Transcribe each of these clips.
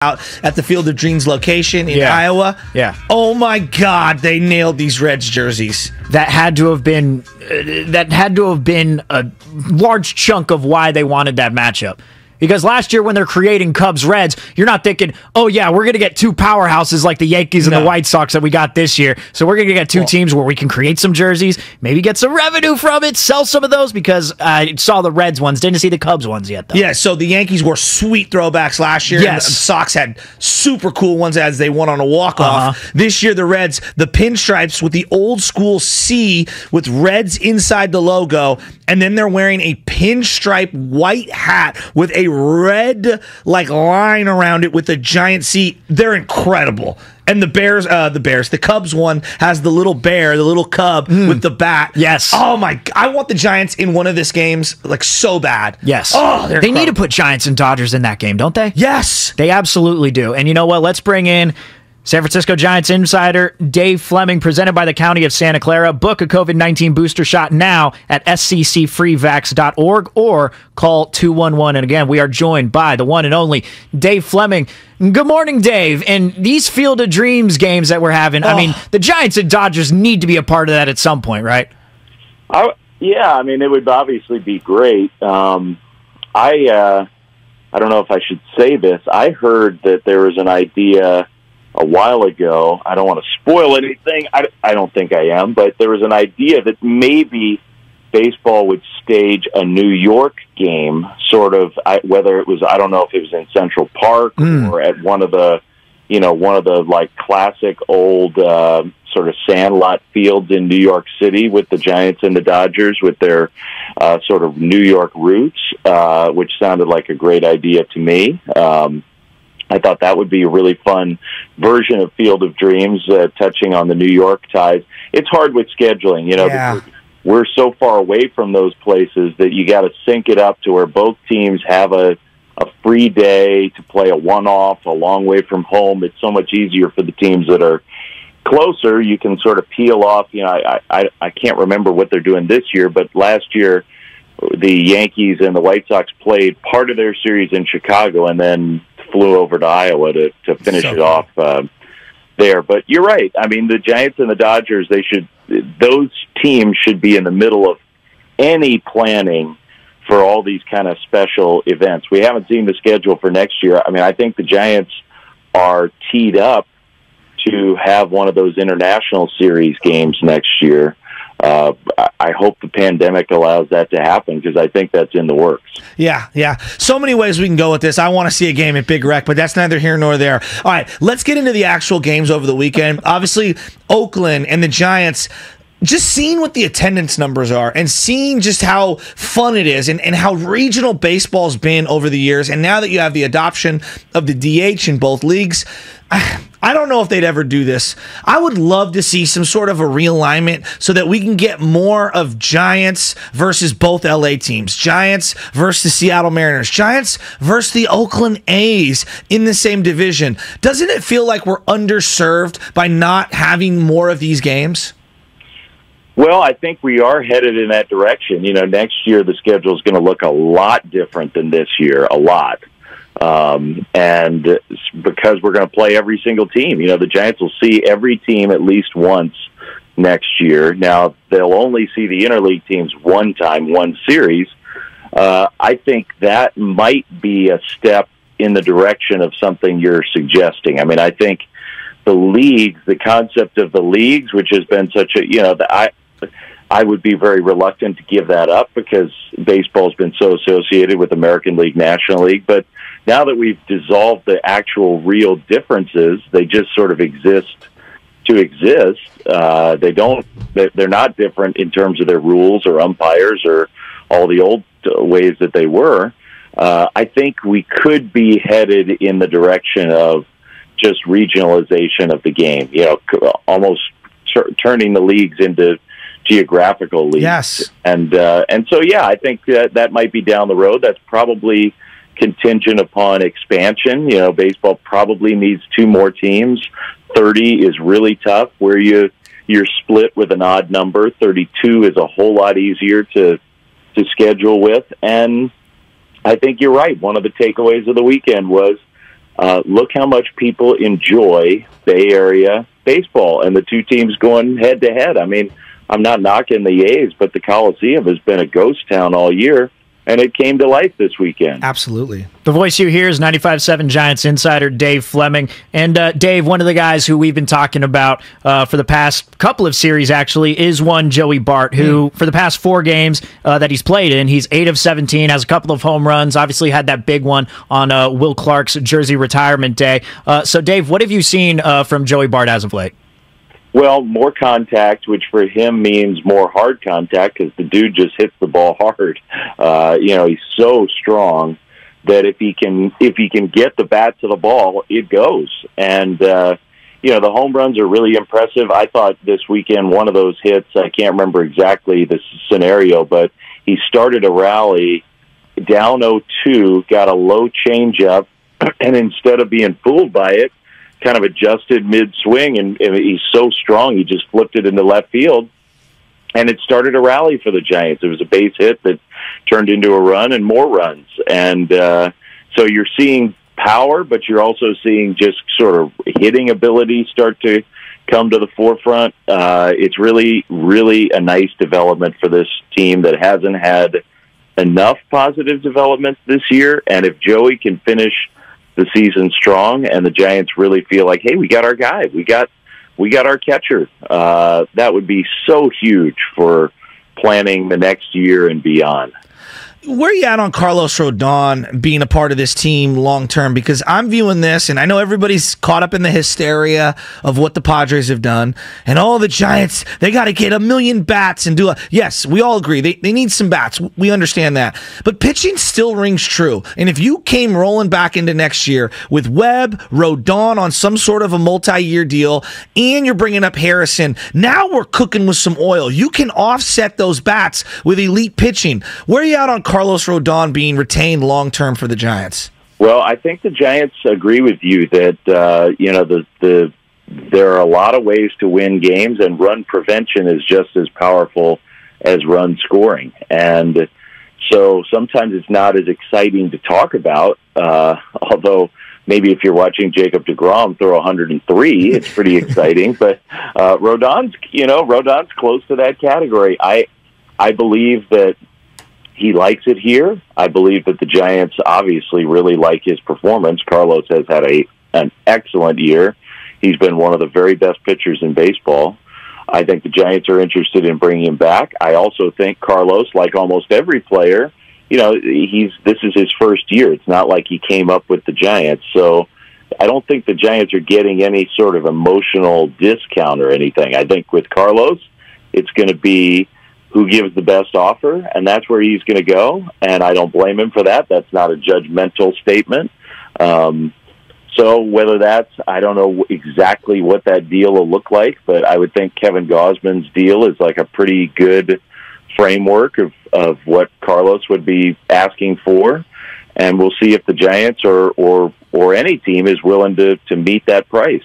out at the Field of Dreams location in Yeah. Iowa. Yeah. Oh my God, they nailed these Reds jerseys. That had to have been a large chunk of why they wanted that matchup. Because last year when they're creating Cubs-Reds, you're not thinking, oh yeah, we're going to get two powerhouses like the Yankees and the White Sox that we got this year. So we're going to get two teams where we can create some jerseys, maybe get some revenue from it, sell some of those, because I saw the Reds ones, didn't see the Cubs ones yet, though. Yeah, so the Yankees were sweet throwbacks last year. Yes. And the Sox had super cool ones as they won on a walk-off. This year, the Reds, the pinstripes with the old school C with Reds inside the logo, and then they're wearing a pinstripe white hat with a red line around it with a giant C. They're incredible. And the Cubs one has the little bear, the little cub with the bat. Yes. Oh my! I want the Giants in one of these games so bad. Yes. Oh, they need to put Giants and Dodgers in that game, don't they? Yes. They absolutely do. And you know what? Let's bring in San Francisco Giants insider Dave Flemming, presented by the County of Santa Clara. Book a COVID-19 booster shot now at sccfreevax.org or call 211. And again, we are joined by the one and only Dave Flemming. Good morning, Dave. And these Field of Dreams games that we're having, I mean, the Giants and Dodgers need to be a part of that at some point, right? Yeah, I mean, it would obviously be great. I don't know if I should say this. I heard that there was an idea a while ago. I don't want to spoil anything. I don't think I am, but there was an idea that maybe baseball would stage a New York game, sort of, whether it was, I don't know if it was in Central Park or at one of the classic old sort of sandlot fields in New York City with the Giants and the Dodgers with their sort of New York roots, which sounded like a great idea to me. I thought that would be a really fun version of Field of Dreams, touching on the New York ties. It's hard with scheduling, because we're so far away from those places that you got to sync it up to where both teams have a free day to play a one-off a long way from home. It's so much easier for the teams that are closer. You can sort of peel off. I can't remember what they're doing this year, but last year the Yankees and the White Sox played part of their series in Chicago and then flew over to Iowa to finish it off there. But you're right. I mean, the Giants and the Dodgers, those teams should be in the middle of any planning for all these kind of special events. We haven't seen the schedule for next year. I mean, I think the Giants are teed up to have one of those international series games next year. I hope the pandemic allows that to happen because I think that's in the works. Yeah. So many ways we can go with this. I want to see a game at Big Rec, but that's neither here nor there. All right, let's get into the actual games over the weekend. Obviously, Oakland and the Giants, just seeing what the attendance numbers are and seeing just how fun it is and how regional baseball's been over the years. And now that you have the adoption of the DH in both leagues, I don't know if they'd ever do this. I would love to see some sort of a realignment so that we can get more of Giants versus both LA teams. Giants versus the Seattle Mariners. Giants versus the Oakland A's in the same division. Doesn't it feel like we're underserved by not having more of these games? Well, I think we are headed in that direction. Next year the schedule is going to look a lot different than this year, a lot. And because we're going to play every single team, the Giants will see every team at least once next year. Now, they'll only see the interleague teams one time, one series. I think that might be a step in the direction of something you're suggesting. I mean, I think the leagues, the concept of the leagues, which has been such a, I would be very reluctant to give that up because baseball's been so associated with American League, National League. But now that we've dissolved the actual real differences, they just sort of exist to exist. They're not different in terms of their rules or umpires or all the old ways that they were. I think we could be headed in the direction of just regionalization of the game, almost turning the leagues into geographical leagues. Yes. And so, I think that might be down the road. That's probably contingent upon expansion. Baseball probably needs 2 more teams. 30 is really tough where you're split with an odd number. 32 is a whole lot easier to schedule with. And I think you're right. One of the takeaways of the weekend was look how much people enjoy Bay Area baseball and the two teams going head to head. I mean, I'm not knocking the A's, but the Coliseum has been a ghost town all year, and it came to life this weekend. Absolutely. The voice you hear is 95.7 Giants insider Dave Flemming. And Dave, one of the guys who we've been talking about for the past couple of series, actually, is one Joey Bart, who for the past 4 games that he's played in, he's 8 of 17, has a couple of home runs, obviously had that big one on Will Clark's jersey retirement day. So, Dave, what have you seen from Joey Bart as of late? Well, more contact, which for him means more hard contact because the dude just hits the ball hard. He's so strong that if he can get the bat to the ball, it goes. And the home runs are really impressive. I thought this weekend one of those hits, I can't remember exactly the scenario, but he started a rally down 0-2, got a low changeup, and instead of being fooled by it, kind of adjusted mid-swing, and he's so strong, he just flipped it into left field, and it started a rally for the Giants. It was a base hit that turned into a run and more runs. And so you're seeing power, but you're also seeing just sort of hitting ability start to come to the forefront. It's really, really a nice development for this team that hasn't had enough positive developments this year, and if Joey can finish the season strong, and the Giants really feel like, hey, we got our guy, we got our catcher. That would be so huge for planning the next year and beyond. Where are you at on Carlos Rodon being a part of this team long term? Because I'm viewing this, and I know everybody's caught up in the hysteria of what the Padres have done, and all the Giants, they got to get 1 million bats and do a... Yes, we all agree. They need some bats. We understand that. But pitching still rings true. And if you came rolling back into next year with Webb, Rodon on some sort of a multi-year deal, and you're bringing up Harrison, now we're cooking with some oil. You can offset those bats with elite pitching. Where are you at on Carlos Rodon being retained long-term for the Giants? Well, I think the Giants agree with you that, there are a lot of ways to win games, and run prevention is just as powerful as run scoring. And so sometimes it's not as exciting to talk about, although maybe if you're watching Jacob deGrom throw 103, it's pretty exciting. But Rodon's close to that category. I believe that he likes it here. I believe that the Giants obviously really like his performance. Carlos has had an excellent year. He's been one of the very best pitchers in baseball. I think the Giants are interested in bringing him back. I also think Carlos, like almost every player, this is his first year. It's not like he came up with the Giants. So I don't think the Giants are getting any sort of emotional discount or anything. I think with Carlos, it's going to be who gives the best offer, and that's where he's going to go, and I don't blame him for that. That's not a judgmental statement. So whether I don't know exactly what that deal will look like, but I would think Kevin Gausman's deal is like a pretty good framework of what Carlos would be asking for, and we'll see if the Giants or any team is willing to meet that price.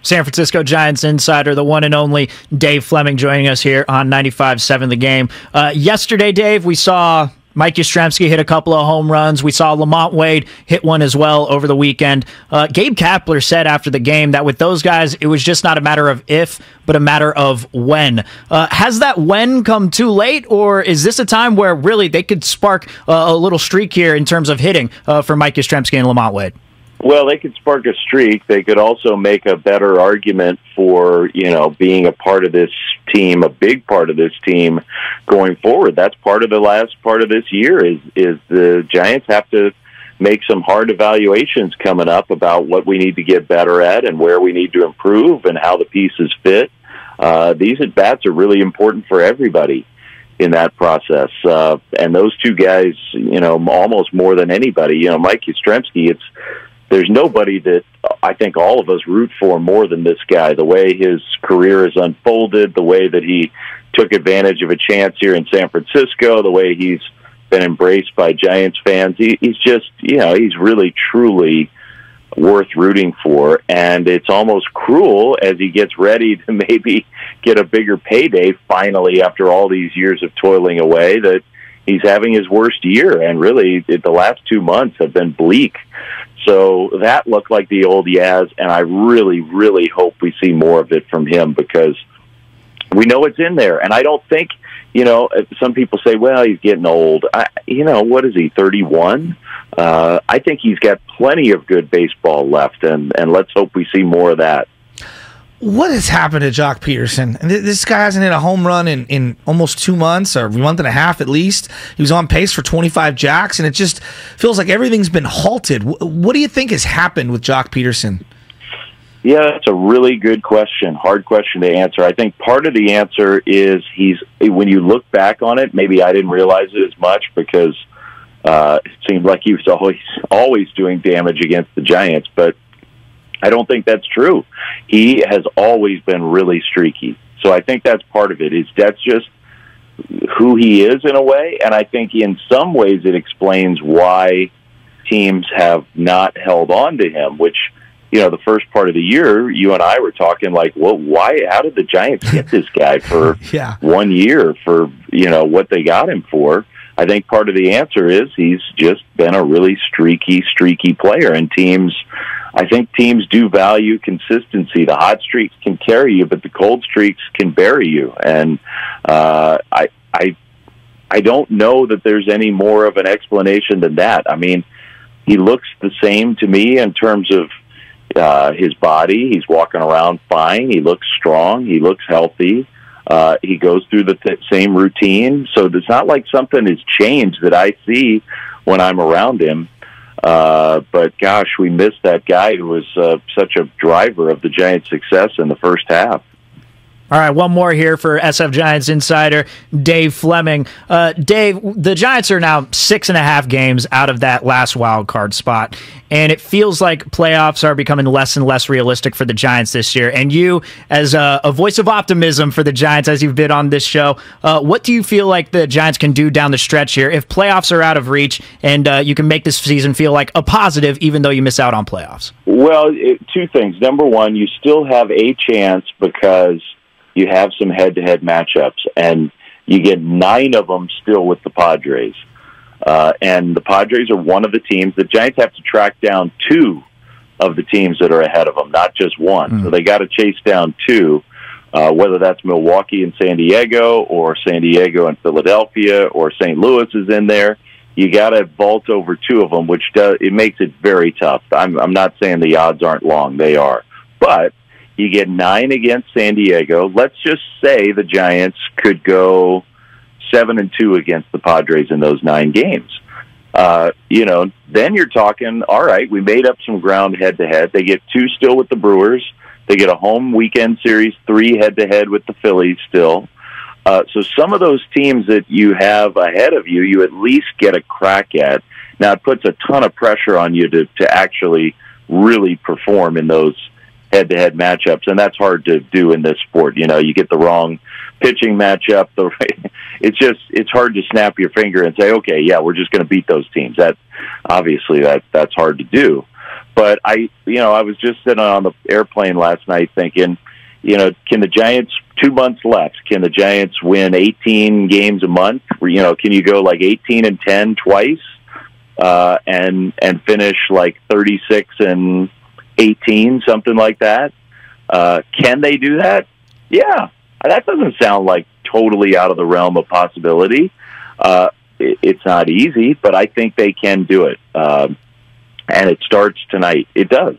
San Francisco Giants insider, the one and only Dave Flemming, joining us here on 95.7 The Game. Yesterday, Dave, we saw Mike Yastrzemski hit a couple of home runs. We saw Lamont Wade hit one as well over the weekend. Gabe Kapler said after the game that with those guys, it was just not a matter of if, but a matter of when. Has that when come too late, or is this a time where really they could spark a little streak here in terms of hitting for Mike Yastrzemski and Lamont Wade? Well, they could spark a streak. They could also make a better argument for, being a part of this team, a big part of this team going forward. That's part of the last part of this year is the Giants have to make some hard evaluations coming up about what we need to get better at and where we need to improve and how the pieces fit. These at-bats are really important for everybody in that process. And those two guys, almost more than anybody, Mike Yastrzemski, there's nobody that I think all of us root for more than this guy. The way his career has unfolded, the way that he took advantage of a chance here in San Francisco, the way he's been embraced by Giants fans. He's just, he's really, truly worth rooting for. And it's almost cruel as he gets ready to maybe get a bigger payday finally after all these years of toiling away that he's having his worst year, and really the last 2 months have been bleak. So that looked like the old Yaz, and I really, really hope we see more of it from him because we know it's in there. And I don't think, some people say, well, he's getting old. What is he, 31? I think he's got plenty of good baseball left, and let's hope we see more of that. What has happened to Jock Peterson? This guy hasn't hit a home run in almost 2 months, or a month and a half at least. He was on pace for 25 jacks, and it just feels like everything's been halted. What do you think has happened with Jock Peterson? Yeah, that's a really good question. Hard question to answer. I think part of the answer is when you look back on it, maybe I didn't realize it as much because it seemed like he was always doing damage against the Giants, but I don't think that's true. He has always been really streaky. So I think that's part of it. That's just who he is in a way, and I think in some ways it explains why teams have not held on to him, which, the first part of the year, you and I were talking like, well, how did the Giants get this guy for 1 year for, what they got him for? I think part of the answer is he's just been a really streaky player, and I think teams do value consistency. The hot streaks can carry you, but the cold streaks can bury you. And I don't know that there's any more of an explanation than that. I mean, he looks the same to me in terms of his body. He's walking around fine. He looks strong. He looks healthy. He goes through the same routine. So it's not like something has changed that I see when I'm around him. But gosh, we missed that guy who was such a driver of the Giants' success in the first half. All right, one more here for SF Giants insider Dave Flemming. Dave, the Giants are now 6.5 games out of that last wild card spot, and it feels like playoffs are becoming less and less realistic for the Giants this year. And you, as a voice of optimism for the Giants, as you've been on this show, what do you feel like the Giants can do down the stretch here if playoffs are out of reach and you can make this season feel like a positive even though you miss out on playoffs? Well, two things. Number one, you still have a chance because you have some head-to-head matchups, and you get 9 of them still with the Padres. And the Padres are one of the teams. The Giants have to track down 2 of the teams that are ahead of them, not just one. So they got to chase down 2, whether that's Milwaukee and San Diego, or San Diego and Philadelphia, or St. Louis is in there. You got to vault over 2 of them, which it makes it very tough. I'm not saying the odds aren't long. They are. But you get 9 against San Diego. Let's just say the Giants could go 7-2 against the Padres in those 9 games. Then you're talking, all right, we made up some ground head-to-head. They get 2 still with the Brewers. They get a home weekend series, 3 head-to-head with the Phillies still. So some of those teams that you have ahead of you, you at least get a crack at. Now, it puts a ton of pressure on you to actually really perform in those head-to-head matchups, and that's hard to do in this sport. You get the wrong pitching matchup. It's hard to snap your finger and say, okay, yeah, we're just going to beat those teams. That's hard to do. But I was just sitting on the airplane last night thinking, can the Giants, 2 months left, can the Giants win 18 games a month? Can you go like 18-10 twice and finish like 36-18, something like that? Can they do that? Yeah. That doesn't sound like totally out of the realm of possibility. It's not easy, but I think they can do it. And it starts tonight. It does.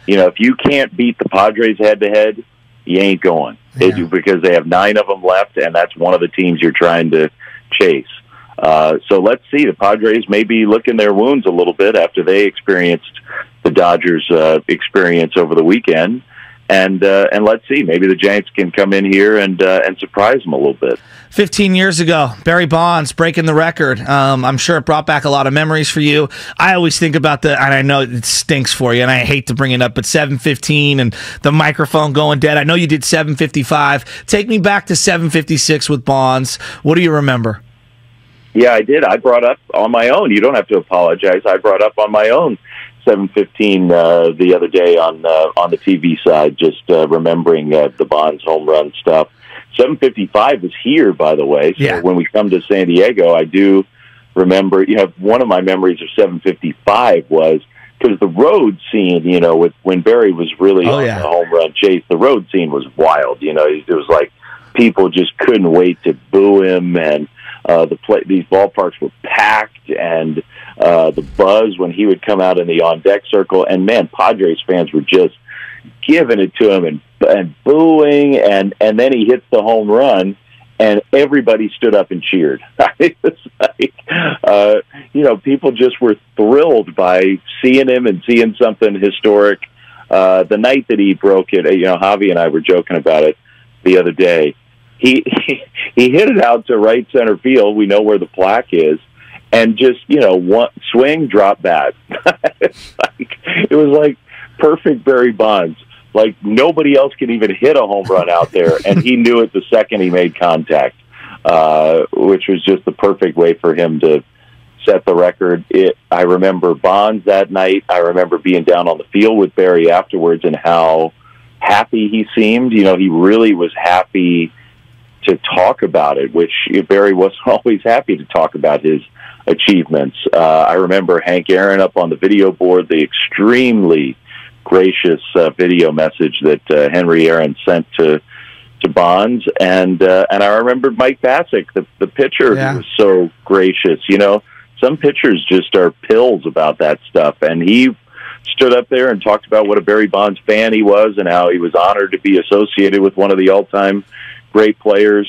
If you can't beat the Padres head-to-head, you ain't going. Yeah. Because they have 9 of them left, and that's one of the teams you're trying to chase. So let's see. The Padres may be licking their wounds a little bit after they experienced the Dodgers' experience over the weekend. And let's see. Maybe the Giants can come in here and surprise them a little bit. 15 years ago, Barry Bonds breaking the record. I'm sure it brought back a lot of memories for you. I always think about and I know it stinks for you, and I hate to bring it up, but 7:15 and the microphone going dead. I know you did 7:55. Take me back to 7:56 with Bonds. What do you remember? Yeah, I did. I brought up on my own. You don't have to apologize. I brought up on my own 7:15 the other day on the TV side, just remembering the Bonds home run stuff. 755 is here, by the way. So when we come to San Diego, I do remember, one of my memories of 755 was because the road scene, when Barry was really on the home run chase, the road scene was wild. It was like people just couldn't wait to boo him, and these ballparks were packed, and the buzz when he would come out in the on-deck circle, and man, Padres fans were just giving it to him and booing, and then he hits the home run, and everybody stood up and cheered. It was like, people just were thrilled by seeing him and seeing something historic. The night that he broke it, Javi and I were joking about it the other day. He hit it out to right center field. We know where the plaque is, and just one swing, drop bat. It was like perfect Barry Bonds. Like nobody else can even hit a home run out there, and he knew it the second he made contact, which was just the perfect way for him to set the record. I remember Bonds that night. I remember being down on the field with Barry afterwards and how happy he seemed. He really was happy to talk about it, which Barry wasn't always happy to talk about his achievements. I remember Hank Aaron up on the video board, the extremely gracious video message that Henry Aaron sent to Bonds, and I remember Mike Bassick, the pitcher, who was so gracious. Some pitchers just are pills about that stuff, and he stood up there and talked about what a Barry Bonds fan he was and how he was honored to be associated with one of the all-time great players.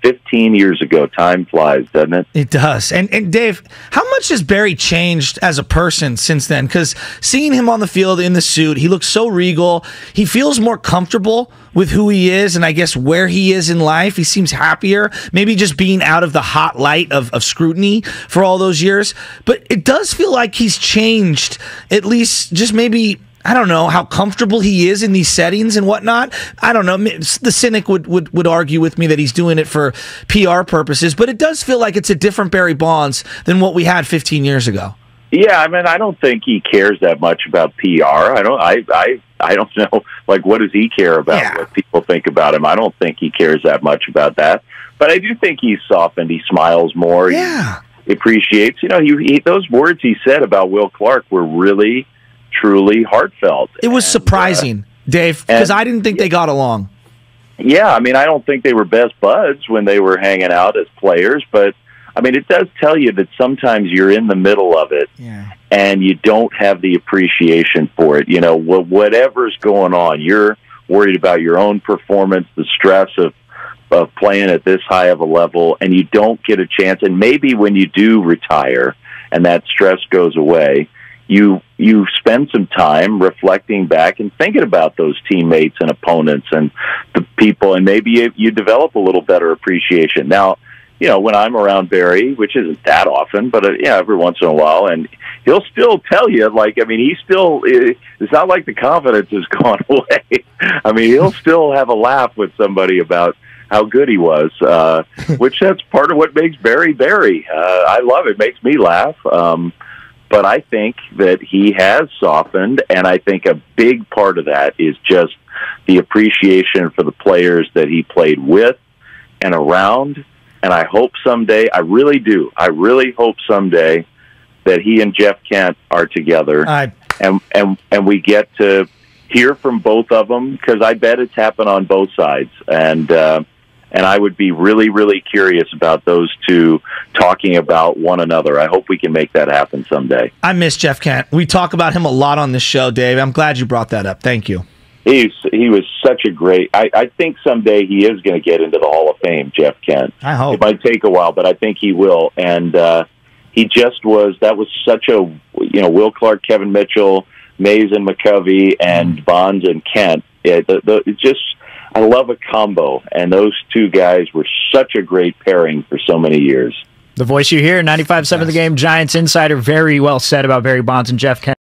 15 years ago. Time flies, doesn't it? It does. And Dave, how much has Barry changed as a person since then? Because seeing him on the field in the suit, he looks so regal. He feels more comfortable with who he is and I guess where he is in life. He seems happier, maybe just being out of the hot light of scrutiny for all those years. But it does feel like he's changed, at least just maybe, I don't know how comfortable he is in these settings and whatnot. I don't know. The cynic would argue with me that he's doing it for PR purposes, but it does feel like it's a different Barry Bonds than what we had 15 years ago. Yeah, I mean, I don't think he cares that much about PR. I don't know. Like, what does he care about what people think about him? I don't think he cares that much about that. But I do think he's softened. He smiles more. Yeah. He appreciates. Those words he said about Will Clark were really, truly heartfelt. It was surprising, Dave, because I didn't think they got along. Yeah, I mean, I don't think they were best buds when they were hanging out as players, but I mean, it does tell you that sometimes you're in the middle of it and you don't have the appreciation for it. Whatever's going on, you're worried about your own performance, the stress of playing at this high of a level, and you don't get a chance. And maybe when you do retire and that stress goes away, you spend some time reflecting back and thinking about those teammates and opponents and the people, and maybe you develop a little better appreciation. Now, when I'm around Barry, which isn't that often, but every once in a while, and he'll still tell you, it's not like the confidence has gone away. I mean, he'll still have a laugh with somebody about how good he was, which that's part of what makes Barry Barry. I love it. It makes me laugh. But I think that he has softened, and I think a big part of that is just the appreciation for the players that he played with and around. And I hope someday, I really do, I really hope someday that he and Jeff Kent are together, and we get to hear from both of them, because I bet it's happened on both sides. And I would be really, really curious about those two talking about one another. I hope we can make that happen someday. I miss Jeff Kent. We talk about him a lot on this show, Dave. I'm glad you brought that up. Thank you. He was such a great... I think someday he is going to get into the Hall of Fame, Jeff Kent. I hope. It might take a while, but I think he will. And he just was... That was such a... Will Clark, Kevin Mitchell, Mays and McCovey, and Bonds and Kent. I love a combo, and those two guys were such a great pairing for so many years. The voice you hear, 95.7 The Game, Giants Insider, very well said about Barry Bonds and Jeff Kent.